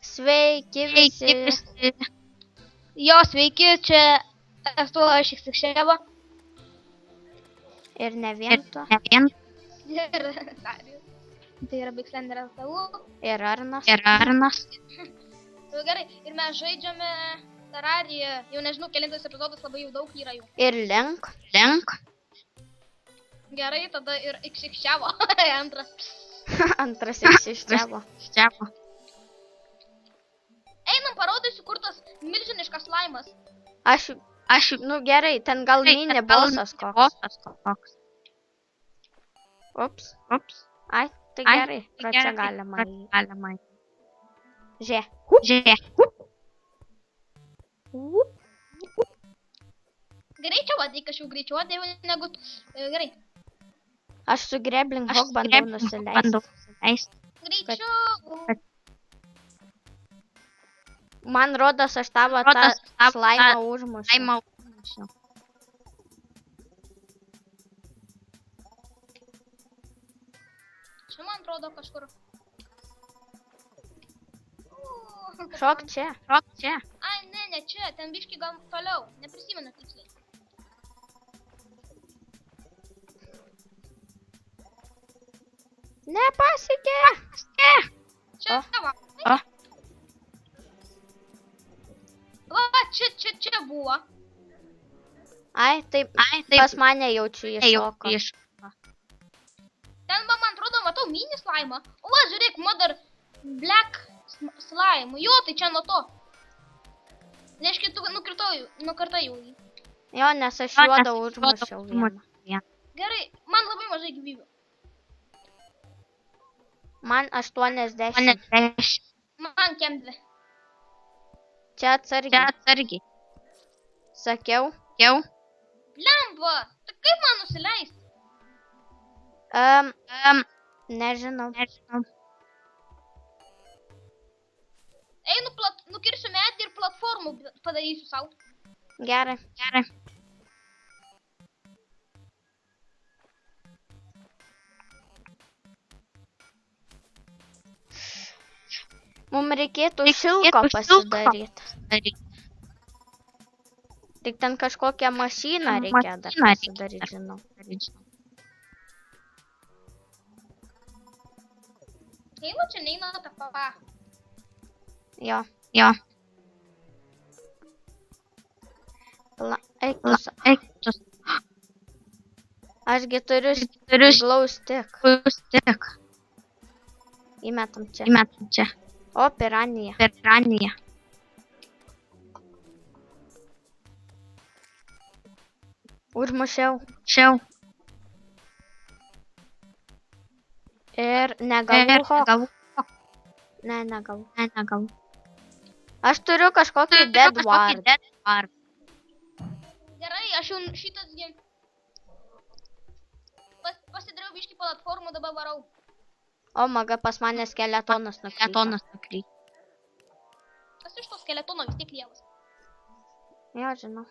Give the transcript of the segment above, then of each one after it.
Sveiki visi. Jo, sveiki, čia esu aš Iksikšėva. Ir ne vien tu. Ir Darius. Tai yra Bigslender LTU. Ir Arnas. Gerai, ir mes žaidžiame Terrariją. Jau nežinau, kelintas epizodas, labai jau daug yra jų. Ir Link. Gerai, tada ir Iksikšėva. Antras. Antras Iksikšėva. Einam, parodysiu, kur tas milžiniškas slaimas. Aš, gerai, ten gal mini balsas koks. Ups. Ai, tai gerai, pro čia galima. Žiūrėk. Greičiau ateik, aš jau greičiau atėjau negu... Gerai. Aš su Grebling Hawk bandau nusileisti. Greičiau. Man rodos, aš tavo tą slaimą užmušiau. Čia man atrodo kažkur. Šok čia. Ai, ne čia, ten biški gal toliau. Neprisimenu tiksliai. Nepasiekė. Čia tavo. Va, čia buvo. Ai, taip, pas mane jaučiu iššoko. Ten, man atrodo, matau mini slaimą. O, va, žiūrėk, Mother Black slime. Jo, tai čia nuo to. Reiškia, tu nukartai jau jį. Jo, nes aš juodą užmušiau vieną. Gerai, man labai mažai gyvybių. Man 80. Man kem 2. Čia atsargiai. Sakiau. Blemba, tai kaip man nusileist? Nežinau. Einu, nukirsiu medį ir platformų padarysiu sau. Gerai. Mums reikėtų šilko pasidaryti. Tik ten kažkokią mašiną reikia dar pasidaryti, žinau. Jeigu čia neina ta pava. Jo. Eik tu. Ašgi turiu glow stick. Įmetam čia. O, piranija. Užmušiau. Ir negavau Hawk. Ne, negavau. Aš turiu kažkokį dead ward. Gerai, aš jau šitas gi... Pasidariau biškį platformų, dabar varau. O, maga, pas mane skeletonas nukrito. Kas iš to skeletono vis tiek lievas? Jo, žinau.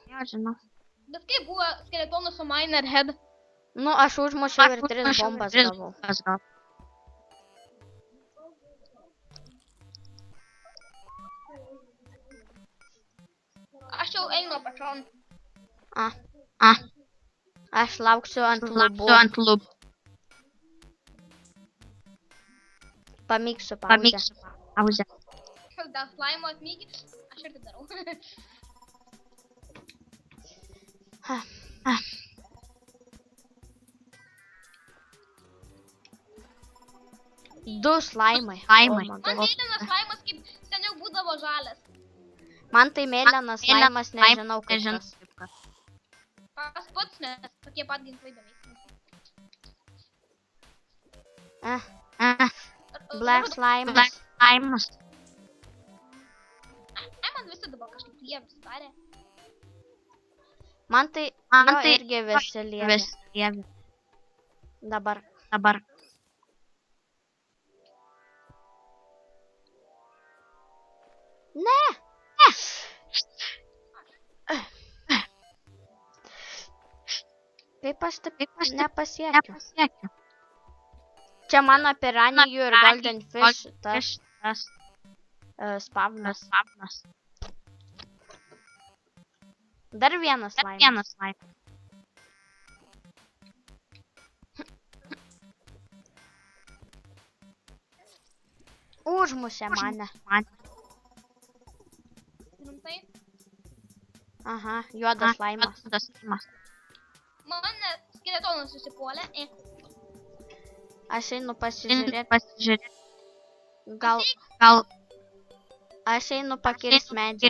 Bet kaip buvo skeletonas su Miner Head? Nu, aš užmušiau ir 3 bombas gavau. Aš jau einu apačion. Aš lauksiu ant lubų. Pamyksiu pauzę. Dėl slime atmygį, aš ir tai darau. Du slaimai. Man mėlynas slaimas kaip seniau būdavo žalias. Man tai mėlynas slaimas, nežinau kaip kas. Pas pats, nes tokie pat ginklai beveik. Black slimas. Ai, man visi dabar kažkaip lievi sudarė. Man tai irgi visi lievi. Dabar. Ne! Kaip aš taip nepasiekiu? Čia mano piranijų ir golden fish tas. Spavnas. Dar vienas slaimas. Užmušė mane. Rimtai? Aha, juodas slaimas. Mane skeletonas susipuolė. Aš einu pasižiūrėti. Gal aš einu pakirst medžio.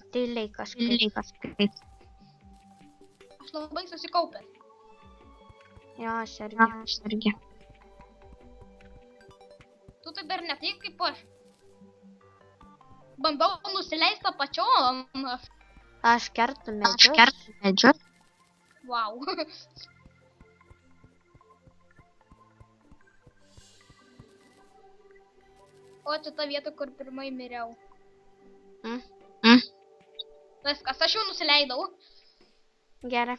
Tyliai kažkaip. Aš labai susikaupęs. Jo, aš irgi. Tu tai dar ne tai kaip aš. Bandau nusileisti apačion. Aš kertu medžius. Wow. O čia ta vieta, kur pirmai miriau. Viskas, aš jau nusileidau. Gerai.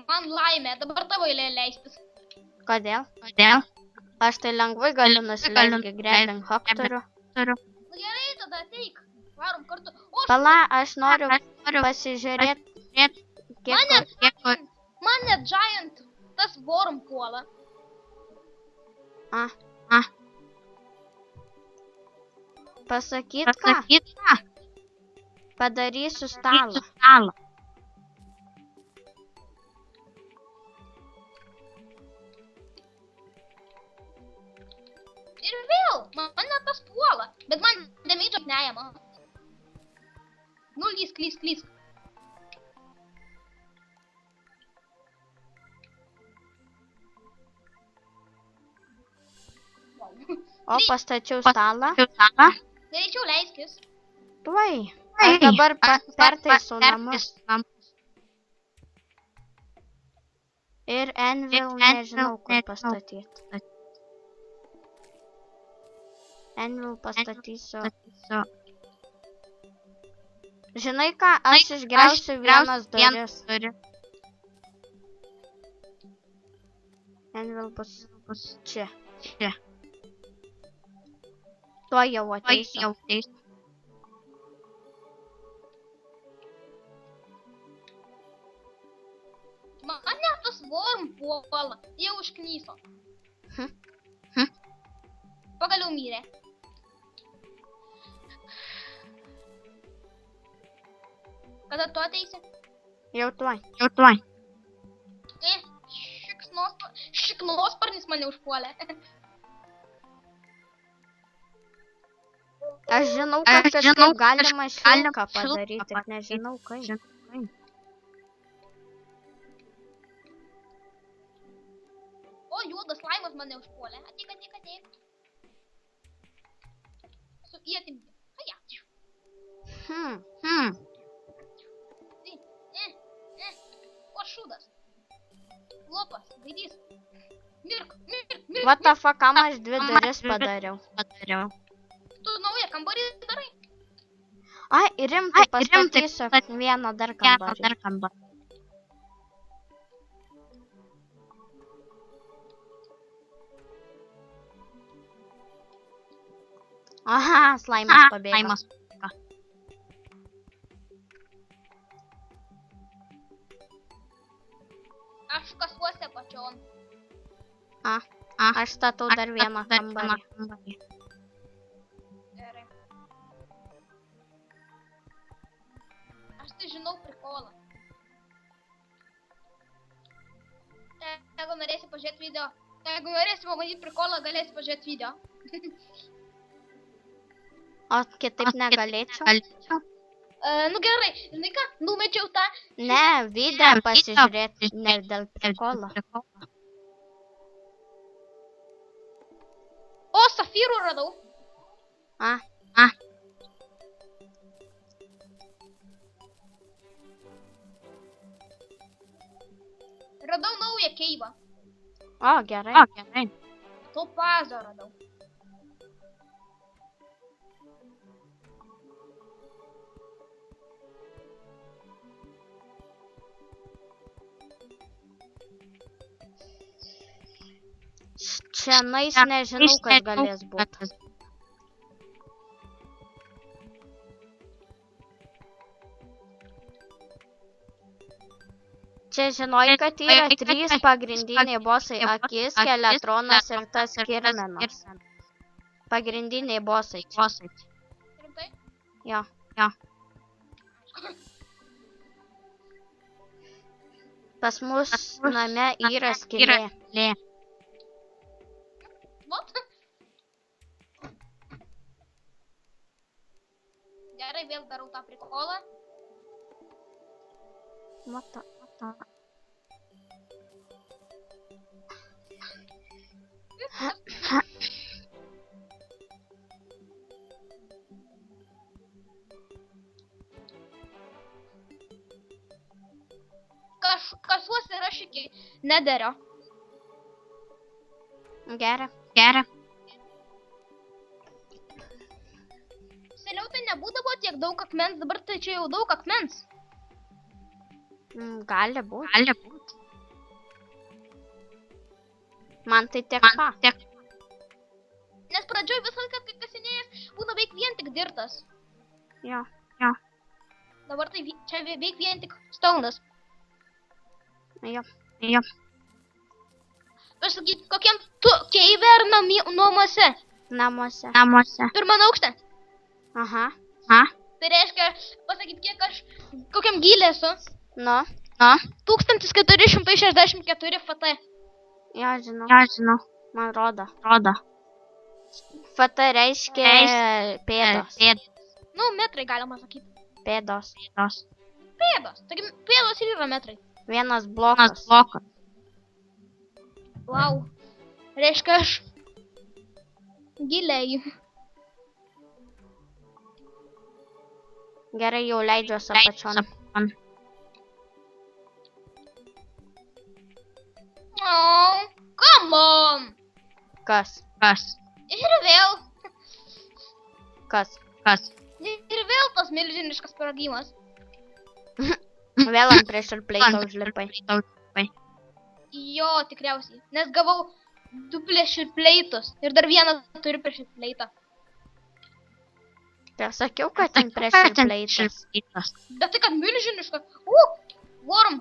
Man laimė, dabar tavo eilė leistis. Kodėl? Aš tai lengvai galiu nusileisti Greblin Hopteriu. Gerai, tada ateik. Varom kartu. Pala, aš noriu pasižiūrėti, Mane Giant tas Worm puola. Pasakyt ką? Padarysiu stalą. Ir vėl, mane tas puola, bet man damage neima. Nu, lysk. O, pastačiau stalą. Greičiau leiskis. Tuoj. Aš dabar pertaisau namus. Ir Anvil nežinau, kur pastatyti. Anvil pastatysiu. Žinai ką, aš išgriausiu vienas duris. Anvil bus čia. Tuo jau ateisiu. Mane tas Worm puola, jau užknyso. Pagaliau mirė. Kada tu ateisi? Jau tuoj. Šiknosparnis mane užpuolė. Aš žinau, kad kažkaip galima šilką padaryti, tik nežinau kaip. O, juodas laimas mane užpuolė. Ateik. Su ietimti. Ajačiu. O, šūdas. Lopas, gaidys. Mirk. What the fuck, kam aš 2 duris padariau? Tu naują kambarį darai? Ai, rimtai pastatysiu vieną dar kambarį. Aha, slaimas pabėgo. Aš kasuosi apačion. Aš statau dar vieną kambarį. Gerai. Aš tai žinau prikolą. Jeigu norėsi pažiūrėti video, jeigu norėsi pamatyti prikolą, galėsi pažiūrėti video. O kitaip negalėčiau? Nu gerai, žinai ką, numečiau tą... Ne, video pasižiūrėti, ne dėl prikolo. O, safyrų radau. Radau naują keivą. O, gerai. Gerai. Topazą radau. Čianais nežinau, kas galės būti. Čia žinoj, kad yra 3 pagrindiniai bosai - Akis, Skeletronas ir tas Kirmenas. Pagrindiniai bosai čia. Rimtai? Jo. Pas mus name yra skylė. What? Gerai, vėl darau tą prikolą. Mata. Kasuosi ir aš iki nederio. Gerai. Seniau tai nebūdavo tiek daug akmens, dabar tai čia jau daug akmens. Gali būti. Man tai tiek pa. Nes pradžioj visą laiką, kai kasinėjęs, būna veik vien tik dirtas. Jo. Dabar tai čia veik vien tik stonas. Jo. Pasakyt, kokiam tu keive ar namuose? Namuose. Pirmam aukšte. Aha. Tai reiškia, pasakyt, kiek aš, kokiam gylė esu. Nu. 1464 FT. Jo, žinau. Man rodo. FT reiškia pėdos. Nu, metrai galima sakyti. Pėdos. Pėdos. Taigi, pėdos ir yra metrai. Vienas blokas. Wow. Reiškia, aš giliai. Gerai, jau leidžiuosi apačion. Oh, come on. Kas? Ir vėl. Kas? Ir vėl tas milžiniškas sprogimas. Vėl ant pressure plate užlipai. Jo, tikriausiai. Nes gavau 2 pressure plate'us. Ir dar vieną turiu pressure plate'ą. Tai sakiau, kad ant pressure plate'as. Bet tai kad milžiniška. Worm.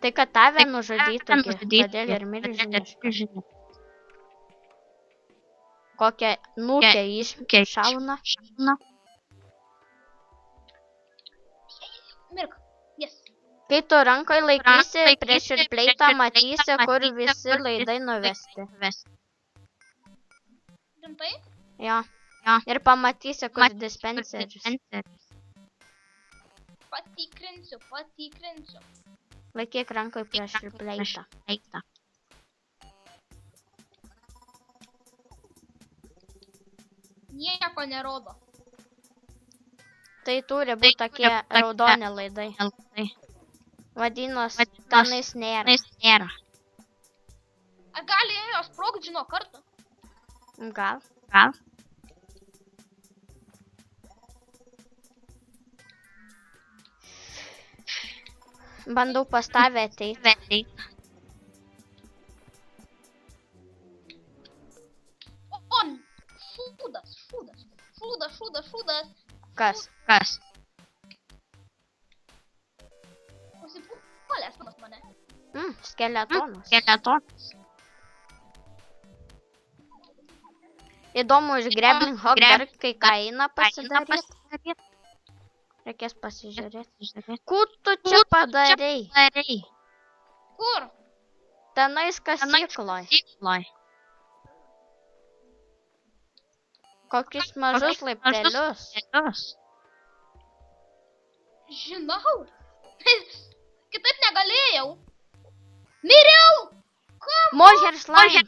Tai kad tave nužudytų, todėl ir milžiniška. Kokią nukę iššauna. Mirk. Yes. Kai tu rankoje laikysi pressure plate'ą, matysi, kur visi laidai nuvesti. Rimtai? Jo. Ir pamatysi, kur dispenseris. Patikrinsiu. Laikyk rankoje pressure plate'ą. Nieko nerodo. Tai turi būti tokie raudoni laidai. Vadinos, tenais nėra. Ar gali jos sprogt žino kartą? Gal. Bandau pas tave ateiti. On! Šūdas. Kas? Užsipuolęs pas mane. Skeletonas. Įdomu, iš Grappling Hook dar kai ką eina pasidaryti. Reikės pasižiūrėti. Kur tu čia padarei? Kur? Tenais kasykloj. Kokius mažus laiptelius. Žinau. Kitaip negalėjau. Miriau! Moher slime.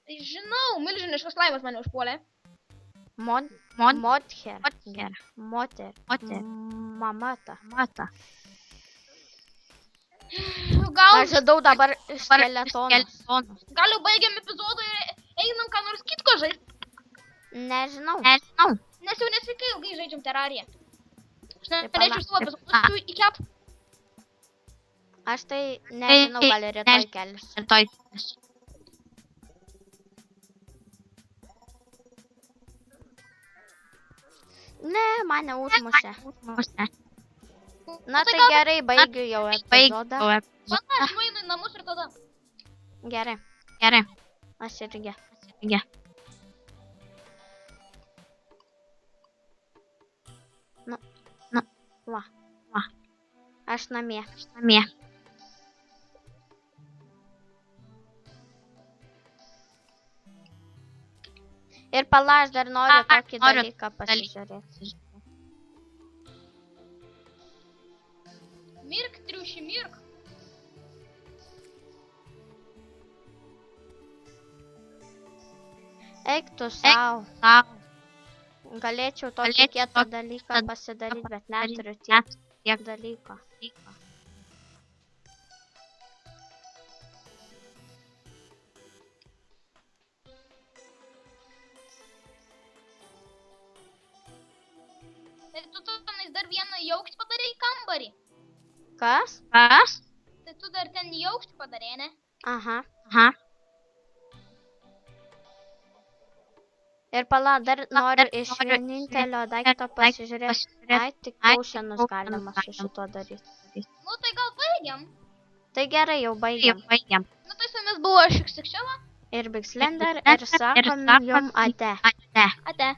Žinau, milžiniškas slaimas mane užpuolė. Moter. Mamata. Gal, Aš žadau dabar skeletonus. gal jau baigiam epizodą ir einam ką nors kitko žaisti. Nežinau. Nes jau nesveikai ilgai žaidžiam terariją. Aš Tai norėčiau savo epizodus įkelt. Aš tai nežinau, gal ir rytoj kelsiu. Ne, mane užmušė. Na tai gerai, baigiu jau epizodą. Vat aš nueinu į namus ir tada. Gerai. Aš irgi. Nu, va. Aš namie. Ir pala, aš dar noriu tokį dalyką pasižiūrėti. Mirk, triuši, mirk. Eik tu sau. Galėčiau tokį kietą dalyką pasidaryti, bet neturiu tiek dalyko. Tai tu tenais dar vieną į aukštį padarei kambarį. Kas? Tai tu dar ten į aukštį padarei, ne? Aha. Ir pala, dar noriu iš vienintelio daikto pasižiūrėti. Ai, tik paušinus galima su šituo daryti. Nu tai gal baigiam. Tai gerai, jau baigiam. Nu tai su jumis buvo aš Xixela. Ir Big Slender ir sakom jum ate. Ate.